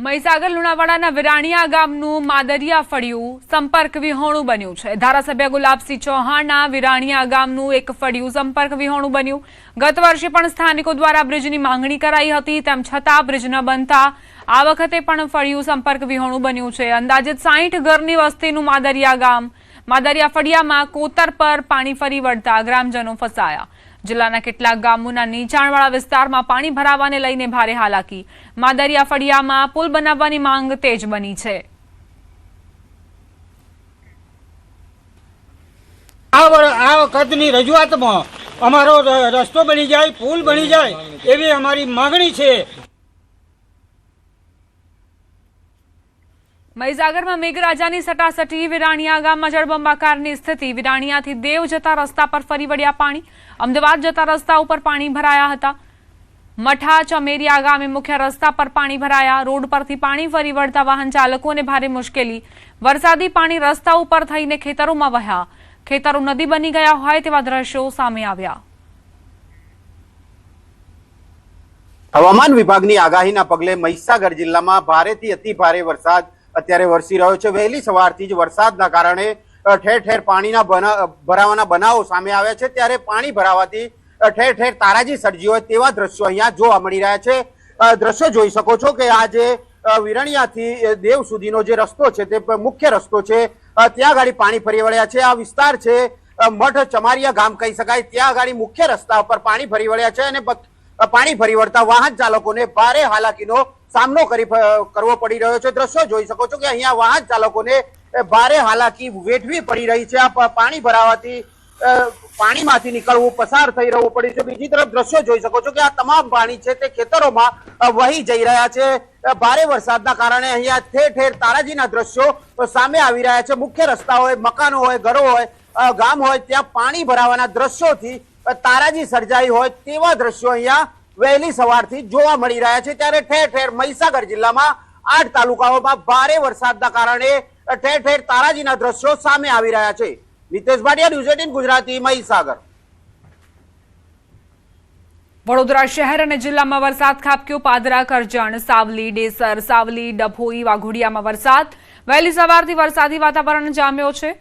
મહીસાગર લુણાવાડાના વિરાણીયા ગામનું માદરિયા ફળિયું સંપર્ક વિહોણું બન્યું છે। ધારાસભ્ય ગુલાબસિંહ ચૌહાણના વિરાણીયા ગામનું એક ફળિયું સંપર્ક વિહોણું બન્યું। ગત વર્ષે પણ સ્થાનિકો દ્વારા બ્રિજની માંગણી કરાઈ હતી, તેમ છતાં બ્રિજ ન બનતા આ વખતે પણ ફળિયું સંપર્ક વિહોણું બન્યું છે। અંદાજિત 60 ઘરની વસ્તીનું માદરિયા ગામ માદરિયા ફળિયામાં કોતર પર પાણી ફરી વળતા ગ્રામજનો ફસાયા। जिल्लाना કેટલાક ગામોના નીચાણવાળા વિસ્તારમાં પાણી ભરાવાને લઈને ભારે હાલાકી। માદરિયા ફળિયામાં પુલ બનાવવાની માંગ તેજ બની છે। આ વખતની રજૂઆતમાં અમારો રસ્તો બની જાય, પુલ બની જાય એવી અમારી માંગણી છે। મહીસાગરમાં મેઘરાજાની સટાસટી। વિરાણીયા ગામમાં જળબંબાકારની સ્થિતિ। વિરાણીયાથી દેવ જતા રસ્તા પર ફરી વળ્યા પાણી। અમદાવાદ જતા રસ્તા ઉપર પાણી ભરાયા હતા। મઠા ચમેરિયા ગામે મુખ્ય રસ્તા પર પાણી ભરાયા। રોડ પરથી પાણી ફરી વળતા વાહન ચાલકોને ભારે મુશ્કેલી। વરસાદી પાણી રસ્તા ઉપર થઈને ખેતરોમાં વહ્યા। ખેતરો નદી બની ગયા હોય તેવા દ્રશ્યો સામે આવ્યા। હવામાન વિભાગની આગાહીના પગલે મહીસાગર જિલ્લામાં ભારેથી અતિ ભારે વરસાદ અત્યારે વરસી રહ્યો છે। વહેલી સવારથી જ વરસાદના કારણે ઠેર ઠેર પાણીના ભરાવાના બનાવો સામે આવ્યા છે। ત્યારે પાણી ભરાવાથી ઠેર ઠેર તારાજી સર્જી હોય તેવા દ્રશ્યો અહીંયા જોવા મળી રહ્યા છે। દ્રશ્યો જોઈ શકો છો કે આ જે વિરણિયાથી દેવ સુધીનો જે રસ્તો છે તે મુખ્ય રસ્તો છે, ત્યાં ગાડી પાણી ફરી વળ્યા છે। આ વિસ્તાર છે મઠ ચમારિયા ગામ કહી શકાય, ત્યાં ગાડી મુખ્ય રસ્તા પર પાણી ફરી વળ્યા છે અને પાણી ફરી વળતા વાહન ચાલકોને ભારે હાલાકીનો સામનો કરવો પડી રહ્યો છે। દ્રશ્યો જોઈ શકો છો કે અહીંયા વાહન ચાલકોને ભારે હાલાકી વેઠવી પડી રહી છે। આ પાણી ભરાવાથી પાણીમાંથી નીકળવું, પસાર થઈ રહેવું પડ્યું છે। બીજી તરફ દ્રશ્યો જોઈ શકો છો કે આ તમામ પાણી છે તે ખેતરોમાં વહી જઈ રહ્યા છે। ભારે વરસાદના કારણે અહીંયા ઠેર ઠેર તારાજીના દ્રશ્યો સામે આવી રહ્યા છે। મુખ્ય રસ્તા હોય, મકાનો હોય, ઘરો હોય, ગામ હોય, ત્યાં પાણી ભરાવાના દ્રશ્યોથી તારાજી સર્જાઈ હોય તેવા દ્રશ્યો અહીંયા વહેલી સવારથી જોવા મળી રહ્યા છે। ત્યારે ઠેર ઠેર મહીસાગર જિલ્લામાં 8 તાલુકાઓમાં ભારે વરસાદના કારણે ઠેર ઠેર તારાજીના દ્રશ્યો સામે આવી રહ્યા છે। નિતેશ ભાટિયા, ન્યૂઝ 18 ગુજરાતી, મહીસાગર। વડોદરા શહેર અને જિલ્લામાં વરસાદ ખાબક્યો। પાદરા, કરજણ, સાવલી, ડેસર, સાવલી, ડભોઈ, વાઘોડિયામાં વરસાદ। વહેલી સવારથી વરસાદી વાતાવરણ જામ્યો છે।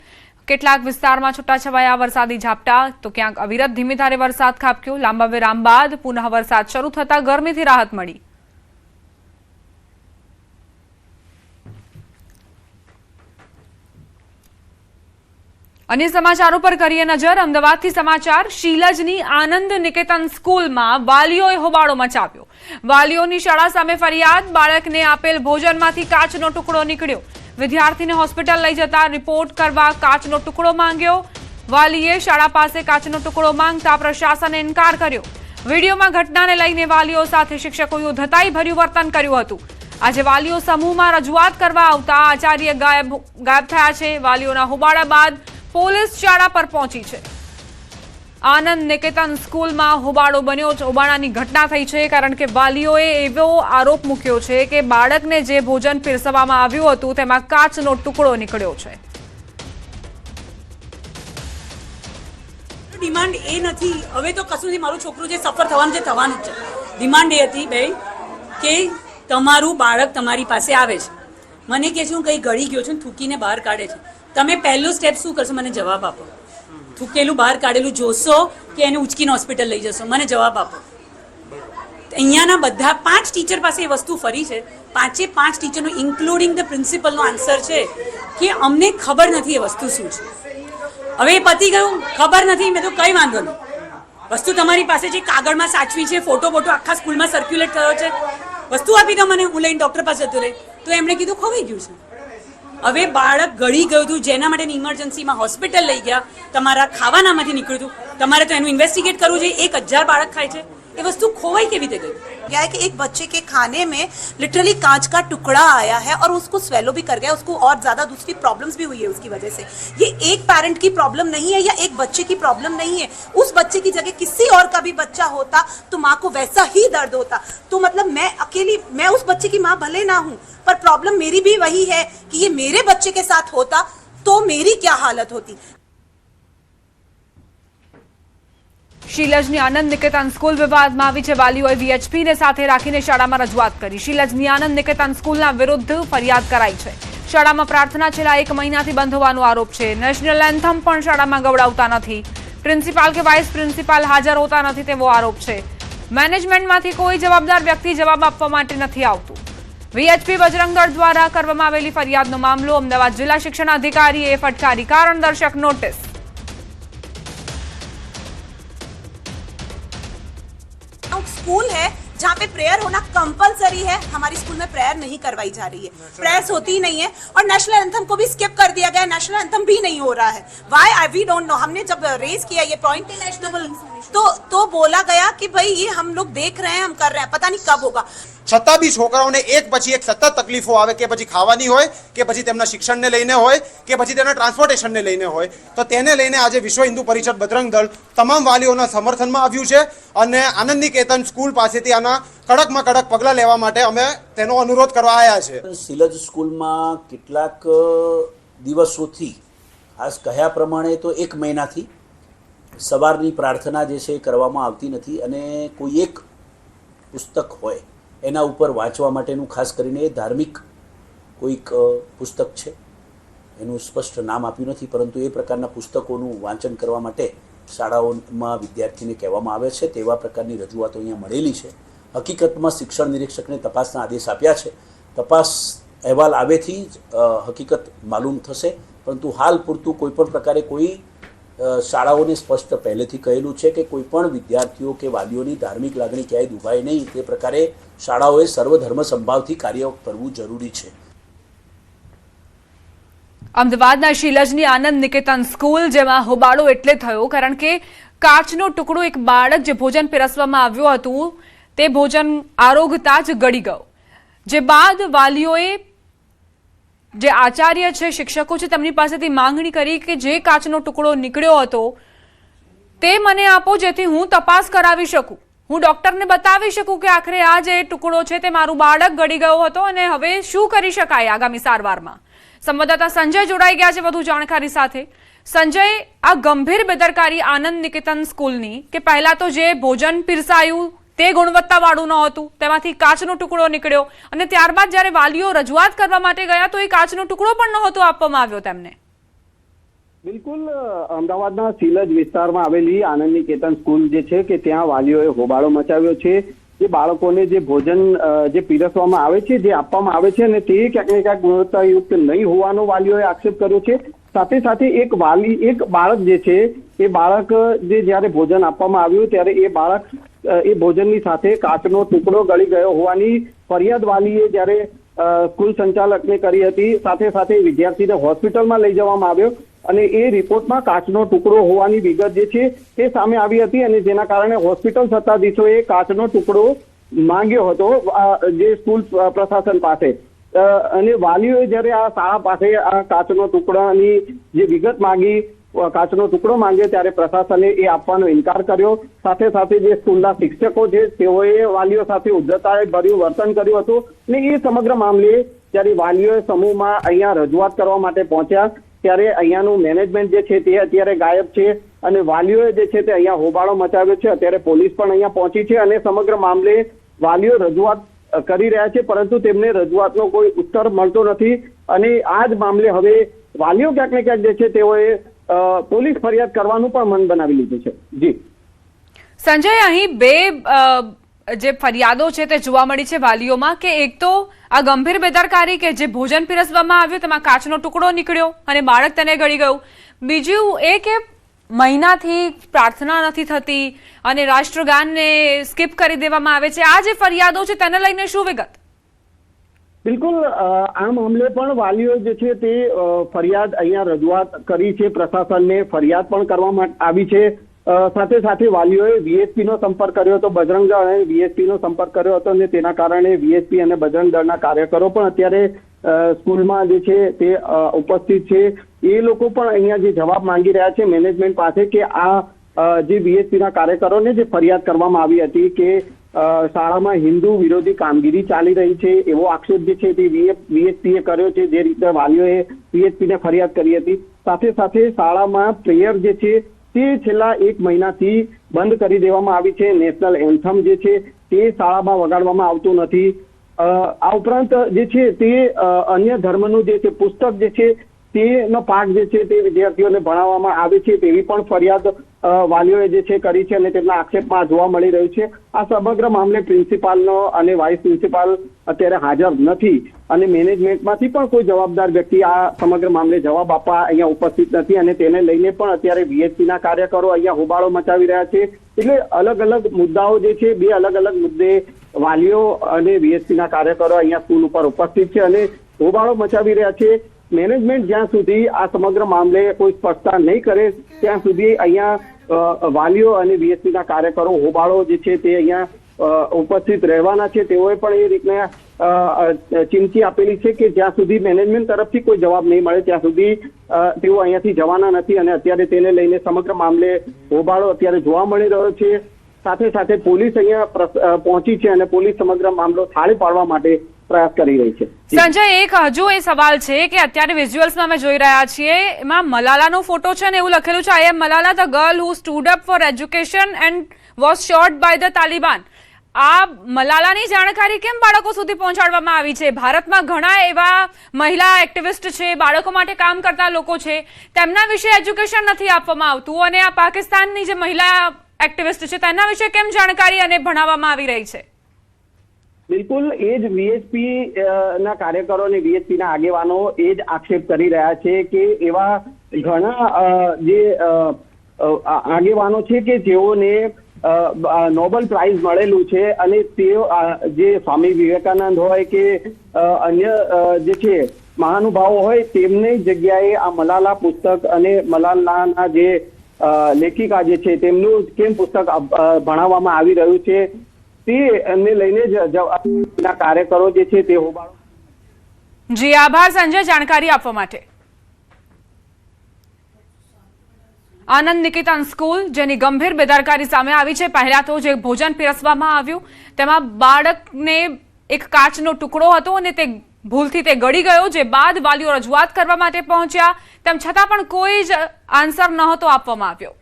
કેટલાક વિસ્તારમાં છૂટાછવાયા વરસાદી ઝાપટા તો ક્યાંક અવિરત ધીમી ધારે વરસાદ ખાબક્યો। લાંબા વિરામ બાદ પુનઃ વરસાદ શરૂ થતા ગરમીથી રાહત મળી। અન્ય સમાચારો પર કરીએ નજર। અમદાવાદથી સમાચાર। શીલજની આનંદ નિકેતન સ્કૂલમાં વાલીઓએ હોબાળો મચાવ્યો। વાલીઓની શાળા સામે ફરિયાદ। બાળકને આપેલ ભોજનમાંથી કાચનો ટુકડો નીકળ્યો। વિદ્યાર્થીને હોસ્પિટલ લઈ જતા રિપોર્ટ કરવા કાચનો ટુકડો માંગ્યો। વાલીએ શાળા પાસે કાચનો ટુકડો માંગતા પ્રશાસને ઇનકાર કર્યો। વિડીયોમાં ઘટનાને લઈને વાલીઓ સાથે શિક્ષકોએ ધતાઈ ભર્યું વર્તન કર્યું હતું। આજે વાલીઓ સમૂહમાં રજૂઆત કરવા આવતા આચાર્ય ગાયબ થયા છે। વાલીઓના હોબાળા બાદ પોલીસ શાળા પર પહોંચી છે। આનંદ નિકેતન સ્કૂલમાં હોબાળો બન્યો। હોબાળાની ઘટના થઈ છે કારણ કે વાલીઓએ એવો આરોપ મૂક્યો છે કે બાળકને જે ભોજન પીરસવામાં આવ્યું હતું તેમાં કાચનો ટુકડો નીકળ્યો છે। ડિમાન્ડ એ નથી, હવે તો કશું નહીં, મારું છોકરું જે સફર થવાનું છે થવાનું જ છે। ડિમાન્ડ એ હતી બેન કે તમારું બાળક તમારી પાસે આવે છે, મને કહે છે હું કંઈ ગળી ગયો છું, થૂકીને બહાર કાઢે છે, તમે પહેલું સ્ટેપ શું કરશો? મને જવાબ આપો। થૂકેલું બહાર કાઢેલું જોશો કે એને ઉચકીને હોસ્પિટલ લઈ જશો? મને જવાબ આપો। અહીંયાના બધા 5 ટીચર પાસે એ વસ્તુ ફરી છે। 5 ટીચરનો ઇન્ક્લુડિંગ ધ પ્રિન્સિપલનો આન્સર છે કે અમને ખબર નથી એ વસ્તુ શું છે। હવે એ પતી ગયું, ખબર નથી, મેં તો કંઈ વાંધો નહીં, વસ્તુ તમારી પાસે છે, કાગળમાં સાચવી છે, ફોટો આખા સ્કૂલમાં સર્ક્યુલેટ થયો છે, વસ્તુ આપી દો મને, હું લઈને ડૉક્ટર પાસે જતો રહે। તો એમણે કીધું ખવાઈ ગયું છે। હવે બાળક ગળી ગયું હતું, જેના માટે ઇમરજન્સીમાં હોસ્પિટલ લઈ ગયા, તમારા ખાવાનામાંથી નીકળ્યું હતું, તમારે તો એનું ઇન્વેસ્ટિગેટ કરવું જોઈએ। 1000 બાળક ખાય છે, ये वस्तु खोवाई के भी दे गई। क्या है कि एक बच्चे के खाने में लिटरली कांच का टुकड़ा आया है और उसको स्वेलो भी कर गया, उसको और ज्यादा दूसरी प्रॉब्लम्स भी हुई है उसकी वजह से। ये एक पेरेंट की प्रॉब्लम नहीं है या एक बच्चे की प्रॉब्लम नहीं है। उस बच्चे की जगह किसी और का भी बच्चा होता तो माँ को वैसा ही दर्द होता। तो मतलब मैं उस बच्चे की माँ भले ना हूँ, पर प्रॉब्लम मेरी भी वही है कि ये मेरे बच्चे के साथ होता तो मेरी क्या हालत होती। શીલજની આનંદ નિકેતન સ્કૂલ વિવાદમાં આવી છે. વાલીઓએ વીએચપીને સાથે રાખીને શાળામાં રજૂઆત કરી. શીલજની આનંદ નિકેતન સ્કૂલના વિરુદ્ધ ફરિયાદ કરાઈ છે. શાળામાં પ્રાર્થના છેલ્લા 1 મહિનાથી બંધ હોવાનો આરોપ છે. નેશનલ એન્થમ પણ શાળામાં ગવડાવતા નથી. પ્રિન્સિપાલ કે વાઇસ પ્રિન્સિપાલ હાજર હોતા નથી તેવો આરોપ છે. મેનેજમેન્ટમાંથી કોઈ જવાબદાર વ્યક્તિ જવાબ આપવા માટે નથી આવતું. વીએચપી બજરંગ દળ દ્વારા કરવામાં આવેલી ફરિયાદનો મામલો અમદાવાદ જિલ્લા શિક્ષણ અધિકારીએ ફટકારી કારણદર્શક નોટિસ. स्कूल है जहाँ पे प्रेयर होना कंपलसरी है, हमारी स्कूल में प्रेयर नहीं करवाई जा रही है, प्रेयर्स होती ही नहीं है और नेशनल एंथम को भी स्किप कर दिया गया. नेशनल एंथम भी नहीं हो रहा है. Why we don't know. हमने जब रेज किया ये पॉइंट तो बोला गया कि भाई ये हम लोग देख रहे हैं, हम कर रहे हैं, पता नहीं कब होगा. છતાં બી છોકરાઓને એક પછી એક સતત તકલીફો આવે, કે પછી ખાવાની હોય, કે પછી તેમના શિક્ષણને લઈને હોય, કે પછી તેમના ટ્રાન્સપોર્ટેશનને લઈને હોય. તો તેને લઈને આજે વિશ્વ હિન્દુ પરિષદ બજરંગ દળ તમામ વાલીઓના સમર્થનમાં આવ્યું છે અને આનંદ નિકેતન સ્કૂલ પાસેથી આના કડકમાં કડક પગલાં લેવા માટે અમે તેનો અનુરોધ કરવા આવ્યા છે. શીલજ સ્કૂલમાં કેટલાક દિવસોથી, ખાસ કહ્યા પ્રમાણે તો 1 મહિનાથી સવારની પ્રાર્થના જે છે એ કરવામાં આવતી નથી અને કોઈ એક પુસ્તક હોય એના ઉપર વાંચવા માટેનું, ખાસ કરીને ધાર્મિક કોઈક પુસ્તક છે, એનું સ્પષ્ટ નામ આપ્યું નથી, પરંતુ એ પ્રકારના પુસ્તકોનું વાંચન કરવા માટે શાળાઓમાં વિદ્યાર્થીને કહેવામાં આવે છે. તેવા પ્રકારની રજૂઆતો અહીંયા મળેલી છે. હકીકતમાં શિક્ષણ નિરીક્ષકને તપાસના આદેશ આપ્યા છે. તપાસ અહેવાલ આવેથી જ હકીકત માલુમ થશે, પરંતુ હાલ પૂરતું કોઈપણ પ્રકારે કોઈ શાળાઓને સ્પષ્ટ પહેલેથી કહેલું છે કે કોઈ પણ વિદ્યાર્થીઓ કે વાલીઓની ધાર્મિક લાગણી ક્યાંય દુભાય નહીં, તે પ્રકારે શાળાઓએ સર્વધર્મ સંભાવથી કાર્ય કરવું જરૂરી છે. અમદાવાદના શીલજની આનંદ નિકેતન સ્કૂલ, જેમાં હોબાળો એટલે થયો કારણ કે કાચનો ટુકડો એક બાળક જે ભોજન પીરસવામાં આવ્યું હતું તે ભોજન આરોગતા જ ગળી ગયો. જે બાદ વાલીઓએ, જે આચાર્ય છે, શિક્ષકો છે, તેમની પાસેથી માંગણી કરી કે જે કાચનો ટુકડો નીકળ્યો હતો તે મને આપો, જેથી હું તપાસ કરાવી શકું, હું ડોક્ટરને બતાવી શકું કે આખરે આ જે ટુકડો છે તે મારું બાળક ગળી ગયો હતો અને હવે શું કરી શકાય આગામી સારવારમાં. સંવાદદાતા સંજય જોડાઈ ગયા છે વધુ જાણકારી સાથે. સંજય, આ ગંભીર બેદરકારી આનંદ નિકેતન સ્કૂલની, કે પહેલા તો જે ભોજન પીરસાયું તે ગુણવત્તાવાળું ન હતું, તેમાંથી કાચનો ટુકડો નીકળ્યો અને ત્યારબાદ જ્યારે વાલીઓ રજૂઆત કરવા માટે ગયા તો એ કાચનો ટુકડો પણ નહોતો આપવામાં આવ્યો તેમને. બિલકુલ, અમદાવાદના શીલજ વિસ્તારમાં આવેલી આનંદ નિકેતન સ્કૂલ જે છે કે ત્યાં વાલીઓએ હોબાળો મચાવ્યો છે. જે બાળકોને જે ભોજન જે પીરસવામાં આવે છે, જે આપવામાં આવે છે, અને તે ક્યાંક ને ક્યાંક ગુણવત્તાયુક્ત નહીં હોવાનો વાલીઓએ આક્ષેપ કર્યો છે. સાથે સાથે એક બાળક જે છે એ બાળક જે જ્યારે ભોજન આપવામાં આવ્યું ત્યારે એ બાળક એ ભોજનની સાથે કાચનો ટુકડો ગળી ગયો હોવાની ફરિયાદ વાલીએ જ્યારે સ્કૂલ સંચાલકને કરી હતી. સાથે સાથે વિદ્યાર્થીને હોસ્પિટલમાં લઈ જવામાં આવ્યો અને એ રિપોર્ટમાં કાચનો ટુકડો હોવાની વિગત જે છે તે સામે આવી હતી અને જેના કારણે હોસ્પિટલ સત્તાધીશોએ કાચનો ટુકડો માંગ્યો હતો જે સ્કૂલ પ્રશાસન પાસે. અને વાલીઓએ જ્યારે આ શાળા પાસે આ કાચનો ટુકડાની જે વિગત માંગી, કાચનો ટુકડો માંગ્યો, ત્યારે પ્રશાસને એ આપવાનો ઇનકાર કર્યો. સાથે સાથે જે સ્કૂલના શિક્ષકો છે તેઓએ વાલીઓ સાથે ઉદ્ધતાએ ભર્યું વર્તન કર્યું હતું અને એ સમગ્ર મામલે જ્યારે વાલીઓએ સમૂહમાં અહીંયા રજૂઆત કરવા માટે પહોંચ્યા ત્યારે અહીંયાનું મેનેજમેન્ટ જે છે તે અત્યારે ગાયબ છે અને વાલીઓએ જે છે તે અહીંયા હોબાળો મચાવ્યો છે. અત્યારે પોલીસ પણ અહીંયા પહોંચી છે અને સમગ્ર મામલે વાલીઓ રજૂઆત કરી રહ્યા છે, પરંતુ તેમને રજૂઆતનો કોઈ ઉત્તર મળતો નથી અને આ જ મામલે હવે વાલીઓ ક્યાંક ને ક્યાંક જે છે તેઓએ પોલીસ ફરિયાદ કરવાનું પણ મન બનાવી લીધું છે. જી સંજય, અહીં બે જે ફરિયાદો છે તે જોવા મળી છે વાલીઓમાં, કે એક તો આ ગંભીર બેદરકારી કે જે ભોજન પીરસવામાં આવ્યું તેમાં કાચનો ટુકડો નીકળ્યો અને બાળક તેને ગળી ગયું. બીજું એ કે મહિનાથી પ્રાર્થના નથી થતી અને રાષ્ટ્રગાનને સ્કીપ કરી દેવામાં આવે છે. આ જે ફરિયાદો છે તેને લઈને શું વિગત? બિલકુલ, આ મામલે પણ વાલીઓ જે છે તે ફરિયાદ અહીંયા રજૂઆત કરી છે, પ્રશાસનને ફરિયાદ પણ કરવામાં આવી છે. સાથે સાથે વાલીઓએ વીએચપી નો સંપર્ક કર્યો હતો, બજરંગ દળ અને વીએચપી નો સંપર્ક કર્યો હતો અને તેના કારણે વીએચપી અને બજરંગ દળના કાર્યકરો પણ અત્યારે સ્કૂલમાં જે છે તે ઉપસ્થિત છે. એ લોકો પણ અહીંયા જે જવાબ માંગી રહ્યા છે મેનેજમેન્ટ પાસે કે આ જે વીએચપી ના કાર્યકરોને જે ફરિયાદ કરવામાં આવી હતી કે શાળામાં હિન્દુ વિરોધી કામગીરી ચાલી રહી છે એવો આક્ષેપ જે છે તે વીએચપીએ કર્યો છે, જે રીતે વાલીઓએ વીએચપીને ફરિયાદ કરી હતી. સાથે સાથે શાળામાં પ્રેયર જે છે તે છેલ્લા 1 મહિનાથી બંધ કરી દેવામાં આવી છે. નેશનલ એન્થમ જે છે તે શાળામાં વગાડવામાં આવતું નથી. આ ઉપરાંત જે છે તે અન્ય ધર્મનું જે છે પુસ્તક જે છે તેનો પાઠ જે છે તે વિદ્યાર્થીઓને ભણાવવામાં આવે છે તેવી પણ ફરિયાદ વાલીઓએ જે છે કરી છે અને તેમના આક્ષેપમાં જોવા મળી રહ્યું છે. આ સમગ્ર મામલે પ્રિન્સિપાલનો અને વાઇસ પ્રિન્સિપાલ અત્યારે હાજર નથી અને મેનેજમેન્ટમાંથી પણ કોઈ જવાબદાર વ્યક્તિ આ સમગ્ર મામલે જવાબ આપવા અહીંયા ઉપસ્થિત નથી અને તેને લઈને પણ અત્યારે VHPના કાર્યકરો અહીંયા હોબાળો મચાવી રહ્યા છે. એટલે અલગ અલગ મુદ્દાઓ જે છે, બે અલગ અલગ મુદ્દે વાલીઓ અને VHPના કાર્યકરો અહીંયા સ્કૂલ ઉપર ઉપસ્થિત છે અને હોબાળો મચાવી રહ્યા છે. મેનેજમેન્ટ જ્યાં સુધી આ સમગ્ર મામલે કોઈ સ્પષ્ટતા નહીં કરે ત્યાં સુધી અહીંયા વાલીઓ અને VHPના કાર્યકરો હોબાળો જે છે તે અહીંયા ઉપસ્થિત રહેવાના છે. તેઓએ પણ એ રીતના ચીમકી આપેલી છે કે જ્યાં સુધી મેનેજમેન્ટ તરફથી કોઈ જવાબ નહીં મળે ત્યાં સુધી તેઓ અહીંયાથી જવાના નથી અને અત્યારે તેને લઈને સમગ્ર મામલે હોબાળો અત્યારે જોવા મળી રહ્યો છે. સાથે સાથે પોલીસ અહીંયા પહોંચી છે અને પોલીસ સમગ્ર મામલો થાળે પાડવા માટે પ્રયાસ કરી રહી છે. સંજય, એક હજુ એ સવાલ છે કે અત્યારે વિઝ્યુઅલ્સમાં અમે જોઈ રહ્યા છીએ, એમાં મલાલાનો ફોટો છે ને એવું લખેલું છે, I am Malala the girl who stood up for education and was shot by the Taliban. આ મલાલાની જાણકારી કેમ બાળકો સુધી પહોંચાડવામાં આવી છે? ભારતમાં ઘણા એવા મહિલા એક્ટિવિસ્ટ છે, બાળકો માટે કામ કરતા લોકો છે, તેમના વિશે એજ્યુકેશન નથી આપવામાં આવતું અને આ પાકિસ્તાનની જે મહિલા એક્ટિવિસ્ટ છે તેના વિશે કેમ જાણકારી અને ભણાવવામાં આવી રહી છે? બિલકુલ, એ જ VHP ના કાર્યકરો અને VHP ના આગેવાનો એ જ આક્ષેપ કરી રહ્યા છે કે એવા ઘણા જે આગેવાનો છે કે જેઓને નોબેલ પ્રાઇઝ મળેલું છે અને તેઓ જે સ્વામી વિવેકાનંદ હોય કે અન્ય જે છે મહાનુભાવો હોય તેમની જગ્યાએ આ મલાલા પુસ્તક અને મલાલાના જે લેખિકા જે છે તેમનું કેમ પુસ્તક ભણાવવામાં આવી રહ્યું છે તેને લઈને જ કાર્યકરો જે છે તે હોબાળો. જી આભાર સંજય જાણકારી આપવા માટે. આનંદ નિકેતન સ્કૂલ જેની ગંભીર બેદરકારી સામે આવી છે. પહેલા તો જે ભોજન પીરસવામાં આવ્યું તેમાં બાળકને એક કાચનો ટુકડો હતો અને તે ભૂલથી તે ગળી ગયો, જે બાદ વાલીઓ રજૂઆત કરવા માટે પહોંચ્યા, તેમ છતાં પણ કોઈ જ આન્સર નહોતો આપવામાં આવ્યો.